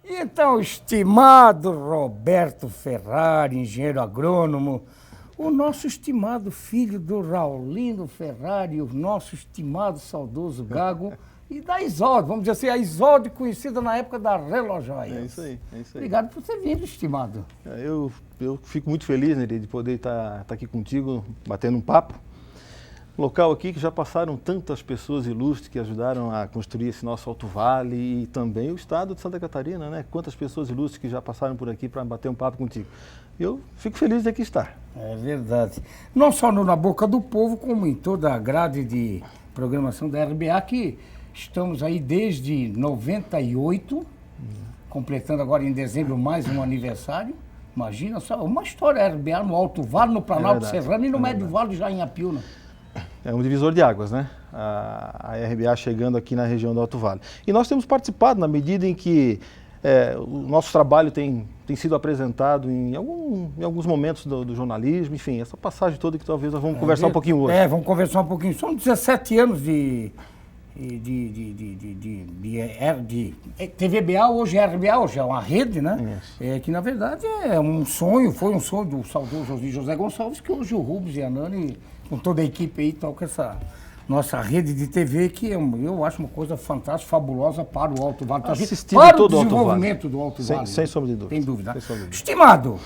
Então, estimado Roberto Ferrari, engenheiro agrônomo, o nosso estimado filho do Raulino Ferrari, o nosso estimado saudoso Gago, e da Isolde, vamos dizer assim, a Isolde conhecida na época da Relojóias. É isso aí, é isso aí. Obrigado por ter vindo, estimado. Eu fico muito feliz, né, de poder estar aqui contigo, batendo um papo. Local aqui que já passaram tantas pessoas ilustres que ajudaram a construir esse nosso Alto Vale e também o estado de Santa Catarina, né? Quantas pessoas ilustres que já passaram por aqui para bater um papo contigo. Eu fico feliz de aqui estar. É verdade. Não só no Na Boca do Povo, como em toda a grade de programação da RBA, que estamos aí desde 98, completando agora em dezembro mais um aniversário. Imagina só, uma história RBA no Alto Vale, no Planalto Serrano e no Médio Vale já em Apiúna. É um divisor de águas, né? A RBA chegando aqui na região do Alto Vale. E nós temos participado na medida em que o nosso trabalho tem sido apresentado em alguns momentos do jornalismo, enfim, essa passagem toda que talvez nós vamos conversar um pouquinho hoje. Vamos conversar um pouquinho. São 17 anos de TVBA, hoje é RBA, hoje é uma rede, né? Isso. Que na verdade é um sonho, foi um sonho do saudoso José Gonçalves, que hoje o Rubens e a Nani, com toda a equipe aí, toca essa nossa rede de TV, que eu acho uma coisa fantástica, fabulosa para o Alto Vale, para o desenvolvimento do Alto Vale. Sem sombra de dúvida. Tem dúvida. Sem sombra de dúvida. Estimado,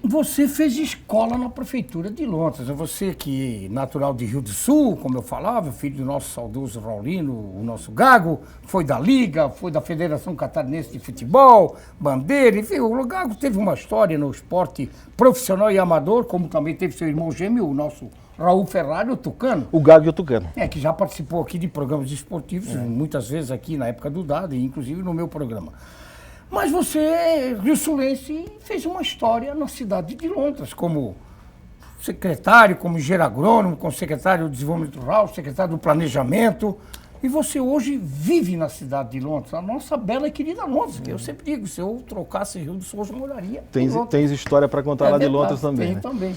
você fez escola na Prefeitura de Lontas. Você que natural de Rio do Sul, como eu falava, filho do nosso saudoso Raulino, o nosso Gago, foi da Liga, foi da Federação Catarinense de Futebol, Bandeira, enfim, o Gago teve uma história no esporte profissional e amador, como também teve seu irmão gêmeo, o nosso Raul Ferrari, o Tucano. O Gago e o Tucano. Que já participou aqui de programas esportivos, muitas vezes aqui na época do Dado, e inclusive no meu programa. Mas você, rio-sulense, fez uma história na cidade de Lontas, como secretário, como engenheiro agrônomo, como secretário de Desenvolvimento Rural, secretário do Planejamento. E você hoje vive na cidade de Lontas, a nossa bela e querida Lontas, que eu sempre digo, se eu trocasse Rio do Sul, eu moraria em Lontas. Tens história para contar lá de Lontas também. Tem né? também.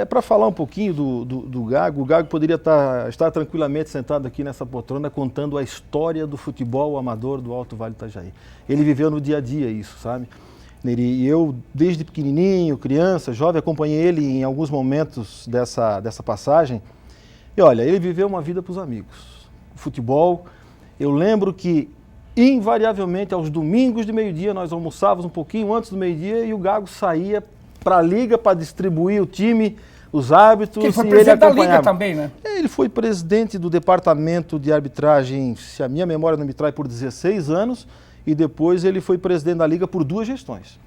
Para falar um pouquinho do Gago, o Gago poderia estar tranquilamente sentado aqui nessa poltrona contando a história do futebol amador do Alto Vale do Itajaí. Ele viveu no dia a dia isso, sabe? E eu, desde pequenininho, criança, jovem, acompanhei ele em alguns momentos dessa passagem. E olha, ele viveu uma vida para os amigos. Futebol, eu lembro que invariavelmente aos domingos de meio-dia nós almoçávamos um pouquinho antes do meio-dia e o Gago saía para a Liga para distribuir o time, os árbitros. Ele foi presidente da Liga também, né? Ele foi presidente do departamento de arbitragem, se a minha memória não me trai, por 16 anos e depois ele foi presidente da Liga por 2 gestões.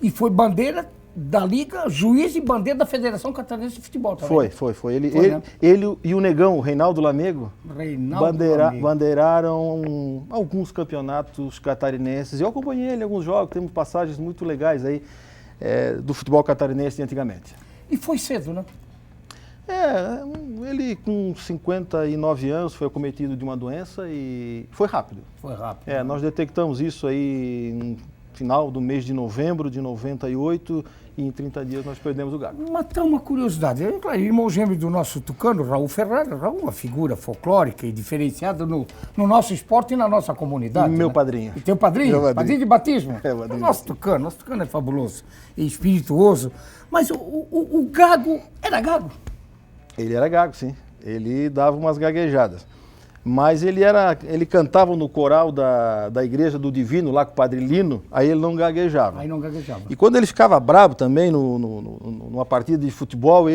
E foi bandeira da Liga, juiz e bandeira da Federação Catarinense de Futebol também. Foi. Ele e o Negão, o Reinaldo Lamego, bandeiraram alguns campeonatos catarinenses. Eu acompanhei ele em alguns jogos, temos passagens muito legais aí do futebol catarinense de antigamente. E foi cedo, né? Ele com 59 anos foi acometido de uma doença e foi rápido. Foi rápido. Nós detectamos isso aí no final do mês de novembro de 98 e em 30 dias nós perdemos o Gago. Mas tem uma curiosidade, irmão gêmeo do nosso tucano, Raul Ferrari, Raul, uma figura folclórica e diferenciada no nosso esporte e na nossa comunidade. Meu né? padrinho. E teu padrinho? Padrinho de batismo? Padrinho. Nosso tucano é fabuloso e espirituoso. Mas o Gago era Gago? Ele era Gago, sim. Ele dava umas gaguejadas. Mas ele cantava no coral da Igreja do Divino, lá com o Padre Lino, aí ele não gaguejava. E quando ele ficava bravo também, numa partida de futebol,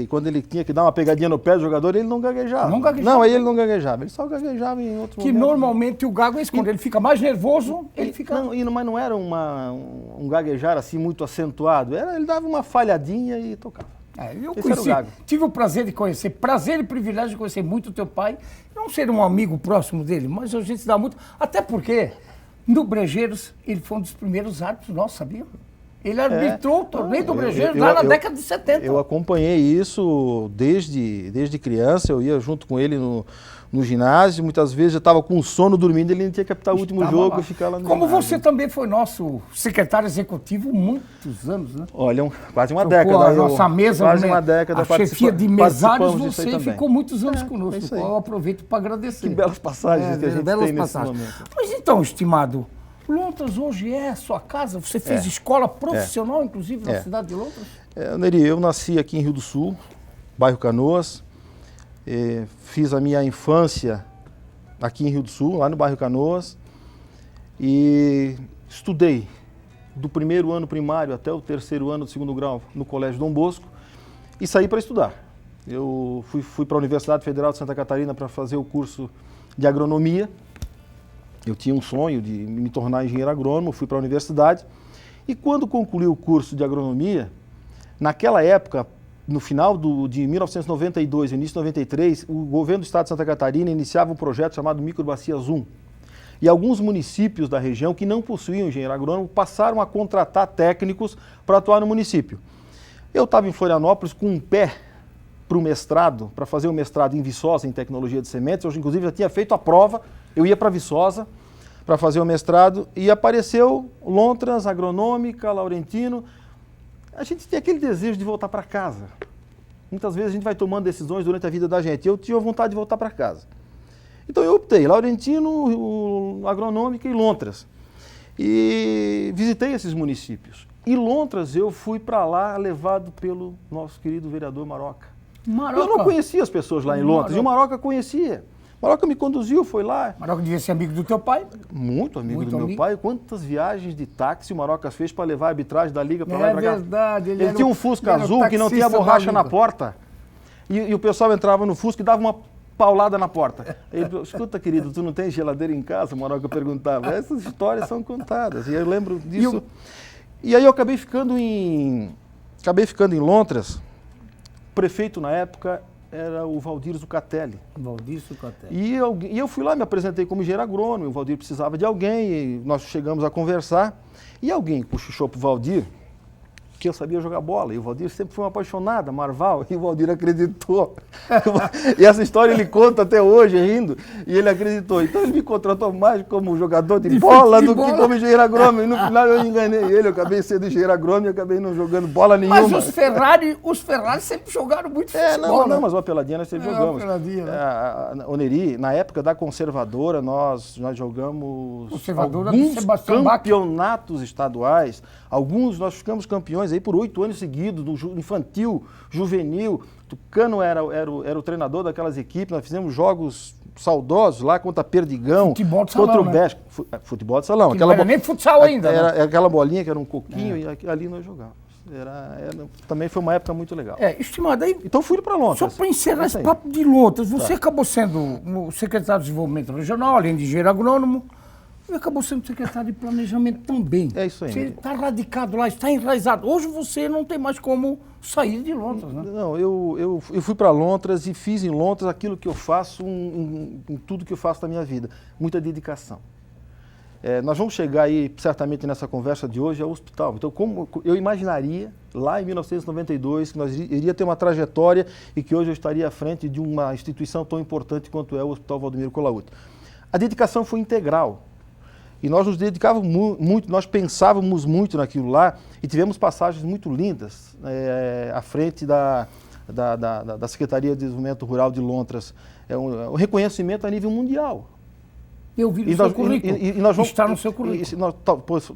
quando ele tinha que dar uma pegadinha no pé do jogador, ele não gaguejava. Não, aí ele não gaguejava, ele só gaguejava em outros momentos. Que normalmente o Gago é isso, quando ele fica mais nervoso, ele fica... Mas não era um gaguejar assim muito acentuado, ele dava uma falhadinha e tocava. Eu tive o prazer de conhecer, prazer e privilégio de conhecer muito o teu pai, não ser um amigo próximo dele, mas a gente se dá muito, até porque no Brejeiros ele foi um dos primeiros árbitros nossos, sabia? Ele arbitrou o torneio do Brejeiro lá na década de 70. Eu acompanhei isso desde criança, eu ia junto com ele no ginásio, muitas vezes eu estava com sono dormindo, ele tinha que apitar o último jogo e ficar lá no Como ginásio. você também foi nosso secretário executivo muitos anos, né? Olha, quase uma década. A nossa mesa, quase uma década. A chefia de mesários, você ficou muitos anos conosco, eu aproveito para agradecer. Que belas passagens que a gente tem nesse momento. Mas então, estimado, Lontras hoje é a sua casa? Você fez escola profissional, inclusive, na cidade de Lontras? Neri, eu nasci aqui em Rio do Sul, bairro Canoas. Fiz a minha infância aqui em Rio do Sul, lá no bairro Canoas. E estudei do primeiro ano primário até o terceiro ano do segundo grau no Colégio Dom Bosco e saí para estudar. Eu fui para a Universidade Federal de Santa Catarina para fazer o curso de agronomia. Eu tinha um sonho de me tornar engenheiro agrônomo, fui para a universidade. E quando concluí o curso de agronomia, naquela época, no final de 1992, início de 93, o governo do estado de Santa Catarina iniciava um projeto chamado Microbacias 1. E alguns municípios da região que não possuíam engenheiro agrônomo passaram a contratar técnicos para atuar no município. Eu estava em Florianópolis com um pé para o mestrado, para fazer o mestrado em Viçosa, em tecnologia de sementes. Eu, inclusive, já tinha feito a prova, eu ia para Viçosa para fazer o mestrado e apareceu Lontras, Agronômica, Laurentino. A gente tem aquele desejo de voltar para casa. Muitas vezes a gente vai tomando decisões durante a vida da gente. Eu tinha vontade de voltar para casa. Então eu optei, Laurentino, Agronômica e Lontras. E visitei esses municípios. E Lontras eu fui para lá levado pelo nosso querido vereador Maroca. Eu não conhecia as pessoas lá em Lontras, e o Maroca conhecia. O Maroca me conduziu, foi lá. Maroca devia ser amigo do teu pai? Muito amigo do meu pai. Quantas viagens de táxi o Maroca fez para levar a arbitragem da Liga para lá e para cá. É verdade. Ele tinha um Fusca azul que não tinha borracha na porta. E o pessoal entrava no Fusca e dava uma paulada na porta. Ele, escuta, querido, tu não tem geladeira em casa? O Maroca perguntava. Essas histórias são contadas. E eu lembro disso. E aí eu acabei ficando em Lontras. O prefeito na época era o Valdir Zucatelli. Valdir Zucatelli. E eu fui lá, me apresentei como engenheiro agrônomo, o Valdir precisava de alguém, e nós chegamos a conversar. E alguém puxou para o Valdir que eu sabia jogar bola. E o Valdir sempre foi um apaixonado, Marval, e o Valdir acreditou. E essa história ele conta até hoje, rindo, e ele acreditou. Então ele me contratou mais como jogador de bola do que como engenheiro agrônomo. E no final eu enganei ele, eu acabei sendo engenheiro agrônomo e acabei não jogando bola nenhuma. Mas os Ferrari sempre jogaram muito futebol, não, mas uma peladinha nós sempre jogamos. Peladinha, né? Oneri, na época da Conservadora, nós jogamos alguns campeonatos estaduais, nós ficamos campeões aí por 8 anos seguidos, no infantil, juvenil. Tucano era o treinador daquelas equipes, nós fizemos jogos saudosos lá contra Perdigão, futebol de salão, contra o né? Béxico. Futebol de salão. Não era nem futsal ainda. Era aquela bolinha que era um coquinho e ali nós jogávamos. Também foi uma época muito legal. Estimado, aí, então fui para Lontras. só para encerrar esse papo de Lontras, você acabou sendo o secretário de Desenvolvimento Regional, além de engenheiro agrônomo, e acabou sendo secretário de Planejamento também. É isso aí. Você está radicado lá, está enraizado. Hoje você não tem mais como sair de Lontras, né? Não, eu fui para Lontras e fiz em Lontras aquilo que eu faço em tudo que eu faço na minha vida. Muita dedicação. Nós vamos chegar aí, certamente, nessa conversa de hoje, ao hospital. Então, como eu imaginaria, lá em 1992, que nós iria ter uma trajetória e que hoje eu estaria à frente de uma instituição tão importante quanto é o Hospital Valdomiro Colautti. A dedicação foi integral. E nós nos dedicávamos muito, nós pensávamos muito naquilo lá e tivemos passagens muito lindas à frente da Secretaria de Desenvolvimento Rural de Lontras. Um reconhecimento a nível mundial. Eu vi no seu currículo. Está no seu currículo.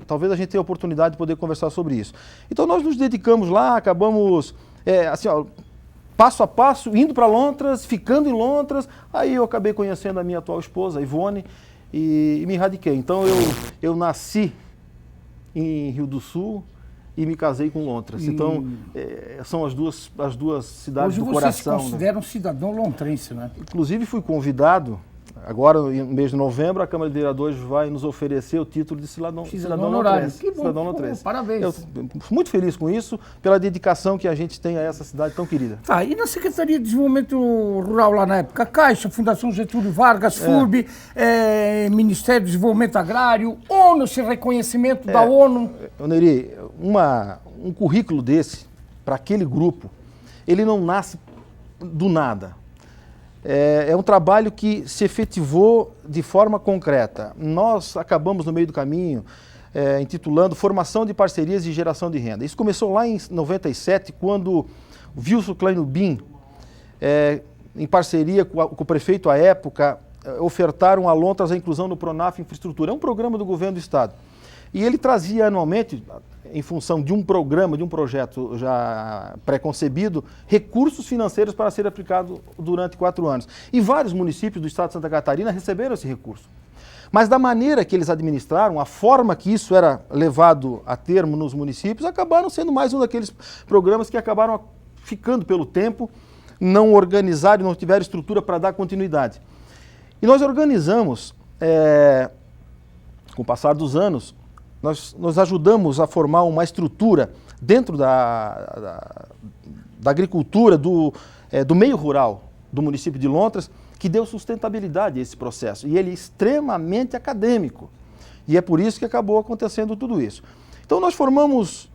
Talvez a gente tenha a oportunidade de poder conversar sobre isso. Então nós nos dedicamos lá, acabamos, passo a passo, indo para Lontras, ficando em Lontras. Aí eu acabei conhecendo a minha atual esposa, a Ivone, e me radiquei. Então eu nasci em Rio do Sul e me casei com Lontras. Então são as duas cidades do coração. Hoje você se considera um cidadão lontrense, né? Inclusive fui convidado Agora, no mês de novembro, a Câmara de Vereadores vai nos oferecer o título de cidadão honorário. notrense. Que bom, Cidadão notrense. Parabéns. Eu fico muito feliz com isso, pela dedicação que a gente tem a essa cidade tão querida. Tá, e na Secretaria de Desenvolvimento Rural lá na época? Caixa, Fundação Getúlio Vargas, FURB, Ministério do Desenvolvimento Agrário, ONU, esse reconhecimento da ONU. Neri, um currículo desse, para aquele grupo, ele não nasce do nada. É um trabalho que se efetivou de forma concreta. Nós acabamos, no meio do caminho, intitulando Formação de Parcerias e Geração de Renda. Isso começou lá em 97, quando o Wilson Kleinubin, em parceria com o prefeito à época, ofertaram a Lontras a inclusão no Pronaf Infraestrutura. É um programa do governo do Estado. E ele trazia anualmente, em função de um programa, de um projeto já pré-concebido, recursos financeiros para ser aplicado durante 4 anos. E vários municípios do estado de Santa Catarina receberam esse recurso. Mas da maneira que eles administraram, a forma que isso era levado a termo nos municípios, acabaram sendo mais um daqueles programas que acabaram ficando pelo tempo, não organizaram, não tiveram estrutura para dar continuidade. E nós organizamos, com o passar dos anos, nós ajudamos a formar uma estrutura dentro da agricultura, do meio rural do município de Lontras, que deu sustentabilidade a esse processo. E ele é extremamente acadêmico. E é por isso que acabou acontecendo tudo isso. Então nós formamos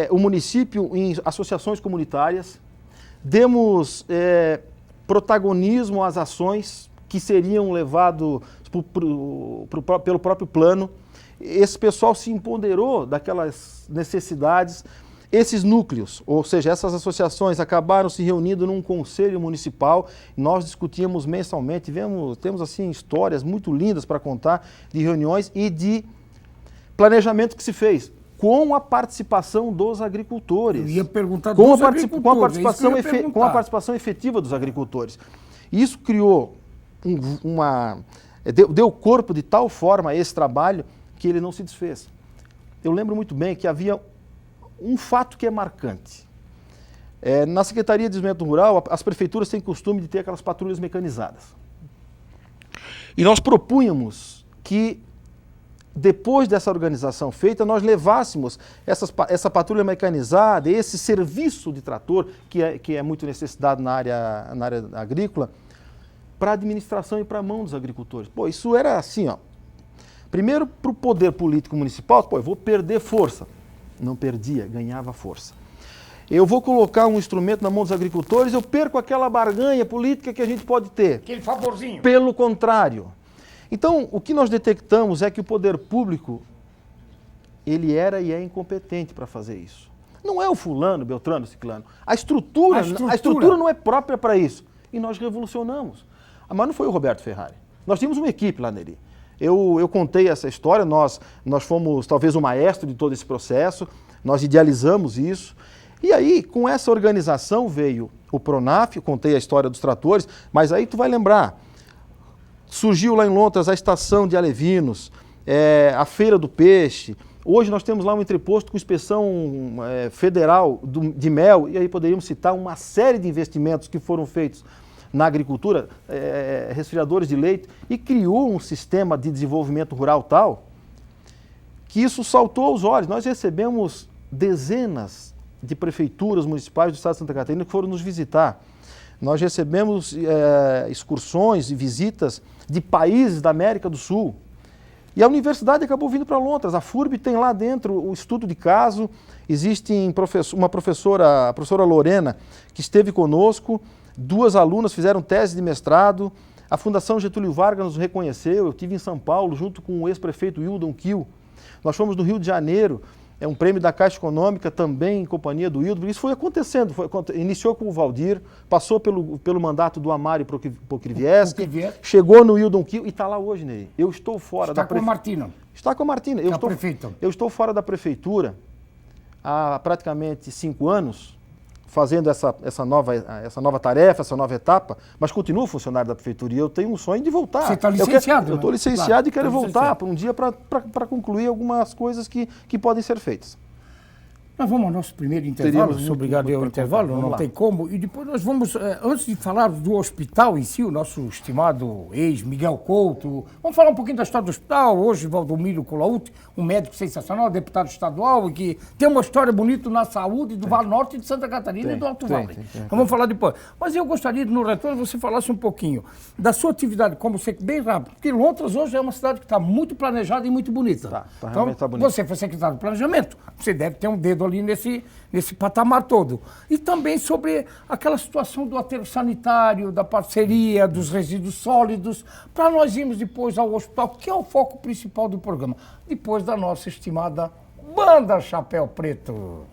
o município em associações comunitárias, demos protagonismo às ações que seriam levadas pelo próprio plano. Esse pessoal se empoderou daquelas necessidades, esses núcleos, ou seja, essas associações acabaram se reunindo num conselho municipal, nós discutíamos mensalmente, temos assim histórias muito lindas para contar de reuniões e de planejamento que se fez com a participação dos agricultores. Eu ia perguntar com dos a agricultores, com a participação efetiva dos agricultores. Isso criou deu corpo de tal forma a esse trabalho que ele não se desfez. Eu lembro muito bem que havia um fato que é marcante. Na Secretaria de Desenvolvimento Rural, as prefeituras têm costume de ter aquelas patrulhas mecanizadas. E nós propunhamos que, depois dessa organização feita, nós levássemos essa patrulha mecanizada, esse serviço de trator, que é muito necessitado na área agrícola, para a administração e para a mão dos agricultores. Pô, isso era assim, ó. Primeiro, para o poder político municipal, eu vou perder força. Não perdia, ganhava força. Eu vou colocar um instrumento na mão dos agricultores, eu perco aquela barganha política que a gente pode ter. Aquele favorzinho. Pelo contrário. Então, o que nós detectamos é que o poder público, ele era e é incompetente para fazer isso. Não é o fulano, beltrano, ciclano. A estrutura não é própria para isso. E nós revolucionamos. Mas não foi o Roberto Ferrari. Nós tínhamos uma equipe lá nele. Eu contei essa história, nós fomos talvez o maestro de todo esse processo, nós idealizamos isso. E aí, com essa organização veio o Pronaf, eu contei a história dos tratores, mas aí tu vai lembrar, surgiu lá em Lontras a estação de alevinos, a Feira do Peixe. Hoje nós temos lá um entreposto com inspeção federal de mel, e aí poderíamos citar uma série de investimentos que foram feitos na agricultura, resfriadores de leite, e criou um sistema de desenvolvimento rural tal que isso saltou aos olhos. Nós recebemos dezenas de prefeituras municipais do estado de Santa Catarina que foram nos visitar. Nós recebemos excursões e visitas de países da América do Sul. E a universidade acabou vindo para Lontras. A FURB tem lá dentro o estudo de caso. Existe uma professora, a professora Lorena, que esteve conosco. 2 alunas fizeram tese de mestrado. A Fundação Getúlio Vargas nos reconheceu. Eu estive em São Paulo junto com o ex-prefeito Hildon Kiel. Nós fomos no Rio de Janeiro. É um prêmio da Caixa Econômica, também em companhia do Hildon. Isso foi acontecendo. Iniciou com o Valdir, passou pelo mandato do Amário Pokrivieski, chegou no Hildon Kiel e está lá hoje, Ney. Eu estou fora da prefeitura. Está com a Martina. Está com a Martina. Eu estou fora da prefeitura há praticamente 5 anos, fazendo essa nova tarefa, essa nova etapa, mas continuo funcionário da prefeitura e eu tenho um sonho de voltar. Você está licenciado? Eu estou licenciado e quero voltar para um dia para concluir algumas coisas que podem ser feitas. Nós vamos ao nosso primeiro intervalo, sou obrigado ao intervalo, não tem como. E depois nós vamos, antes de falar do hospital em si, o nosso estimado ex-Miguel Couto, vamos falar um pouquinho da história do hospital. Hoje, Valdomiro Colaúti, um médico sensacional, deputado estadual, e que tem uma história bonita na saúde do Vale Norte de Santa Catarina e do Alto Vale. Então vamos falar depois. Mas eu gostaria de, no retorno, você falasse um pouquinho da sua atividade, como você, bem rápido, porque Lontras hoje é uma cidade que está muito planejada e muito bonita. Então, você foi secretário de planejamento, você deve ter um dedo ali nesse patamar todo. E também sobre aquela situação do aterro sanitário, da parceria, dos resíduos sólidos, para nós irmos depois ao hospital, que é o foco principal do programa, depois da nossa estimada Banda Chapéu Preto.